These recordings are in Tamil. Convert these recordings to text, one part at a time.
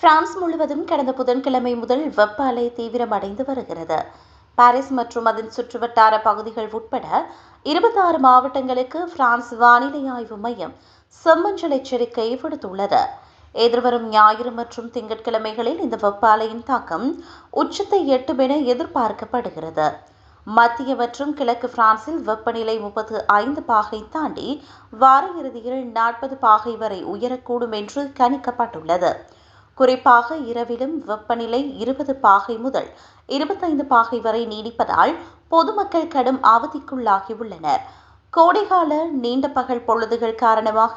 பிரான்ஸ் முழுவதும் கடந்த புதன்கிழமை முதல் வெப்ப அலை தீவிரமடைந்து வருகிறது. பாரிஸ் மற்றும் அதன் சுற்றுவட்டார பகுதிகள் உட்பட 26 மாவட்டங்களுக்கு பிரான்ஸ் வானிலை ஆய்வு மையம் செம்மஞ்சள் எச்சரிக்கை விடுத்துள்ளது. எதிர்வரும் ஞாயிறு மற்றும் திங்கட்கிழமைகளில் இந்த வெப்ப அலையின் தாக்கம் உச்சத்தை எட்டும் என எதிர்பார்க்கப்படுகிறது. மத்திய மற்றும் கிழக்கு பிரான்சில் வெப்பநிலை 35 பாகை தாண்டி வார இறுதியில் 40 பாகை வரை உயரக்கூடும் என்று கணிக்கப்பட்டுள்ளது. குறிப்பாக இரவிலும் வெப்பநிலை 20 பாகை முதல் 25 பாகை வரை நீடிப்பதால் பொதுமக்கள் கடும் அவதிக்குள்ளாகியுள்ளனர். கோடைகால நீண்ட பகல் பொழுதுகள் காரணமாக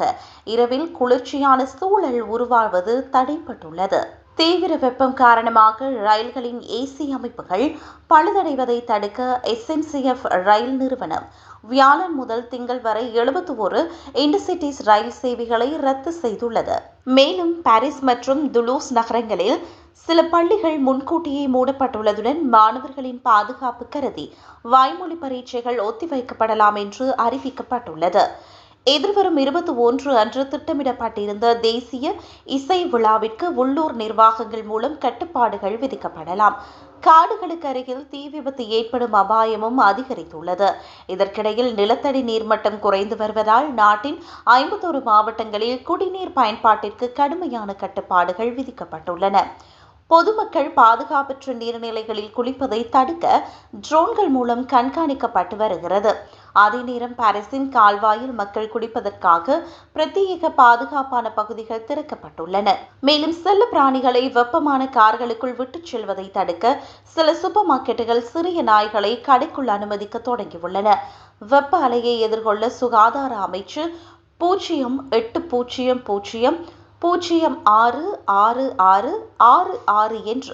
இரவில் குளிர்ச்சியான சூழல் உருவாவது தடைப்பட்டுள்ளது. தீவிர வெப்பம் காரணமாக ரயில்களின் ஏசி அமைப்புகள் பழுதடைவதை தடுக்க SNCF ரயில் நிறுவனம் வியாழன் முதல் திங்கள் வரை 71 இன்டர்சிட்டிஸ் ரயில் சேவைகளை ரத்து செய்துள்ளது. மேலும் பாரிஸ் மற்றும் துலூஸ் நகரங்களில் சில பள்ளிகள் முன்கூட்டியே மூடப்பட்டுள்ளதுடன் மாணவர்களின் பாதுகாப்பு கருதி வாய்மொழி பரீட்சைகள் ஒத்திவைக்கப்படலாம் என்று அறிவிக்கப்பட்டுள்ளது. எதிர்வரும் 21 அன்று திட்டமிடப்பட்டிருந்த தேசிய இசை விழாவிற்கு உள்ளூர் நிர்வாகங்கள் மூலம் கட்டுப்பாடுகள் விதிக்கப்படலாம். காடுகளுக்கு அருகில் தீ விபத்து ஏற்படும் அபாயமும் அதிகரித்துள்ளது. இதற்கிடையில் நிலத்தடி நீர்மட்டம் குறைந்து வருவதால் நாட்டின் 51 மாவட்டங்களில் குடிநீர் பயன்பாட்டிற்கு கடுமையான கட்டுப்பாடுகள் விதிக்கப்பட்டுள்ளன. பொதுமக்கள் பாதுகாப்பற்ற நீர்நிலைகளில் குளிப்பதை தடுக்க ட்ரோன்கள் மூலம் கண்காணிக்கப்பட்டு வருகிறது. அதே நேரம் பாரிஸின் கால்வாயில் மக்கள் குடிப்பதற்காக பிரத்யேக பாதுகாப்பான பகுதிகள் திறக்கப்பட்டுள்ளன. மேலும் செல்ல பிராணிகளை வெப்பமான கார்களுக்குள் விட்டுச் செல்வதை தடுக்க சில சூப்பர் மார்க்கெட்டுகள் சிறிய நாய்களை கடைக்குள் அனுமதிக்க தொடங்கியுள்ளன. வெப்ப அலையை எதிர்கொள்ள சுகாதார அமைச்சு 0800-0666666 என்ற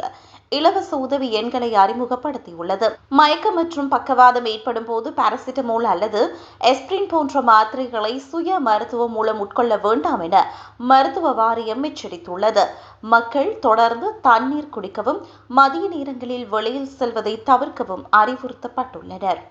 இலவச உதவி எண்களை அறிமுகப்படுத்தியுள்ளது. மயக்கம் மற்றும் பக்கவாதம் ஏற்படும் போது பாராசிட்டமோல் அல்லது எஸ்பிரின் போன்ற மாத்திரைகளை சுய மருத்துவம் மூலம் உட்கொள்ள வேண்டாம் என மருத்துவ வாரியம் எச்சரித்துள்ளது. மக்கள் தொடர்ந்து தண்ணீர் குடிக்கவும் மதிய நேரங்களில் வெளியில் செல்வதை தவிர்க்கவும் அறிவுறுத்தப்பட்டுள்ளனர்.